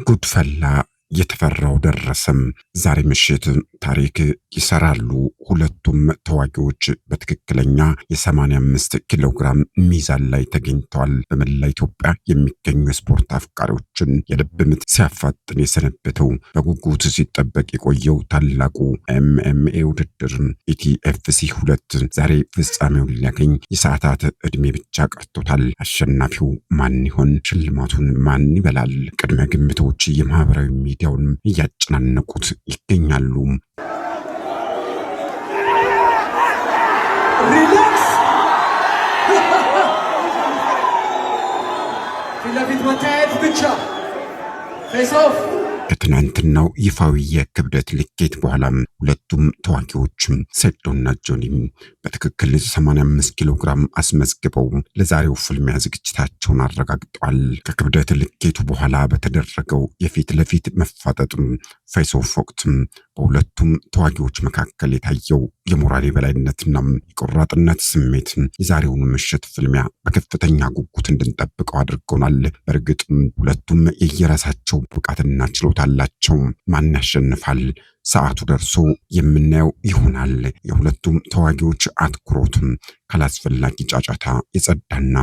ጉድፈላ የተፈራው ደረሰም። ዛሬ ምሽት ታሪክ ይሰራሉ። ሁለቱም ተዋጊዎች በትክክለኛ የ85 ኪሎ ግራም ሚዛን ላይ ተገኝተዋል። በመላ ኢትዮጵያ የሚገኙ የስፖርት አፍቃሪዎችን የልብ ምት ሲያፋጥን የሰነበተው በጉጉት ሲጠበቅ የቆየው ታላቁ ኤምኤምኤ ውድድር ኢቲኤፍሲ 2 ዛሬ ፍጻሜውን ሊያገኝ የሰዓታት ዕድሜ ብቻ ቀርቶታል። አሸናፊው ማን ይሆን? ሽልማቱን ማን ይበላል? ቅድመ ግምቶች የማህበራዊ ሚዲያውን እያጨናነቁት ይገኛሉ። ሪላክስ ፊት ለፊት መታየት ብቻ። ፌስ ኦፍ ከትናንትናው ይፋዊ የክብደት ልኬት በኋላም ሁለቱም ተዋጊዎችም ሴዶና ጆኒም በትክክል 85 ኪሎ ግራም አስመዝግበው ለዛሬው ፍልሚያ ዝግጅታቸውን አረጋግጠዋል። ከክብደት ልኬቱ በኋላ በተደረገው የፊት ለፊት መፋጠጥም ፌስ ኦፍ ወቅትም በሁለቱም ተዋጊዎች መካከል የታየው የሞራል የበላይነትና የቆራጥነት ስሜት የዛሬውን ምሽት ፍልሚያ በከፍተኛ ጉጉት እንድንጠብቀው አድርጎናል። በእርግጥም ሁለቱም የየራሳቸው ብቃትና ችሎታ አላቸው። ማን ያሸንፋል? ሰዓቱ ደርሶ የምናየው ይሆናል። የሁለቱም ተዋጊዎች አትኩሮትም ካላስፈላጊ ጫጫታ የጸዳና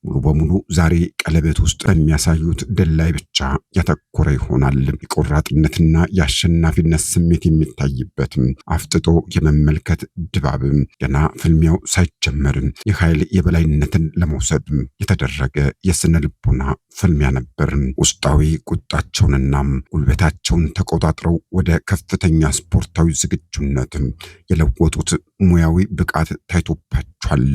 ሙሉ በሙሉ ዛሬ ቀለበት ውስጥ በሚያሳዩት ድል ላይ ብቻ ያተኮረ ይሆናል። የቆራጥነትና የአሸናፊነት ስሜት የሚታይበት አፍጥጦ የመመልከት ድባብ ገና ፍልሚያው ሳይጀመር የኃይል የበላይነትን ለመውሰድ የተደረገ የስነ ልቦና ፍልሚያ ነበር። ውስጣዊ ቁጣቸውንና ጉልበታቸውን ተቆጣጥረው ወደ ከፍተኛ ስፖርታዊ ዝግጁነት የለወጡት ሙያዊ ብቃት ታይቶባቸዋል።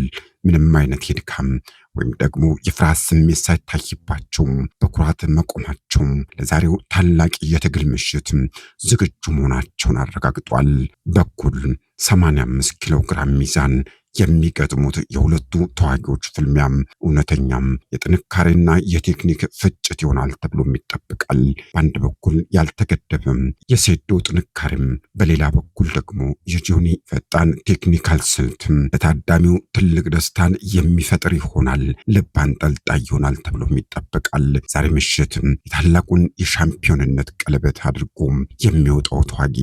ምንም አይነት የድካም ወይም ደግሞ የፍርሃት ስሜት ሳይታይባቸው በኩራት መቆማቸው ለዛሬው ታላቅ የትግል ምሽት ዝግጁ መሆናቸውን አረጋግጧል። በኩል 85 ኪሎ ግራም ሚዛን የሚገጥሙት የሁለቱ ተዋጊዎች ፍልሚያም እውነተኛም የጥንካሬና የቴክኒክ ፍጭት ይሆናል ተብሎ ይጠበቃል። በአንድ በኩል ያልተገደበም የሴዶ ጥንካሬም፣ በሌላ በኩል ደግሞ የጆኒ ፈጣን ቴክኒካል ስልትም ለታዳሚው ትልቅ ደስታን የሚፈጥር ይሆናል። ልብ አንጠልጣይ ይሆናል ተብሎ ይጠበቃል። ዛሬ ምሽት የታላቁን የሻምፒዮንነት ቀለበት አድርጎ የሚወጣው ተዋጊ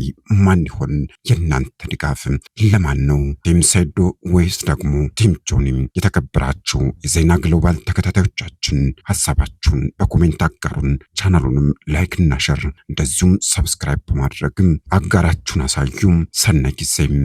ማን ይሆን? የእናንተ ድጋፍ ለማን ነው? ቲም ሴዶ ወይስ ደግሞ ቲም ጆኒ? የተከበራችሁ የዜና ግሎባል ተከታታዮቻችን ሐሳባችሁን በኮሜንት አጋሩን። ቻናሉንም ላይክ እና ሸር እንደዚሁም ሰብስክራይብ በማድረግም አጋራችሁን አሳዩም። ሰናይ ጊዜም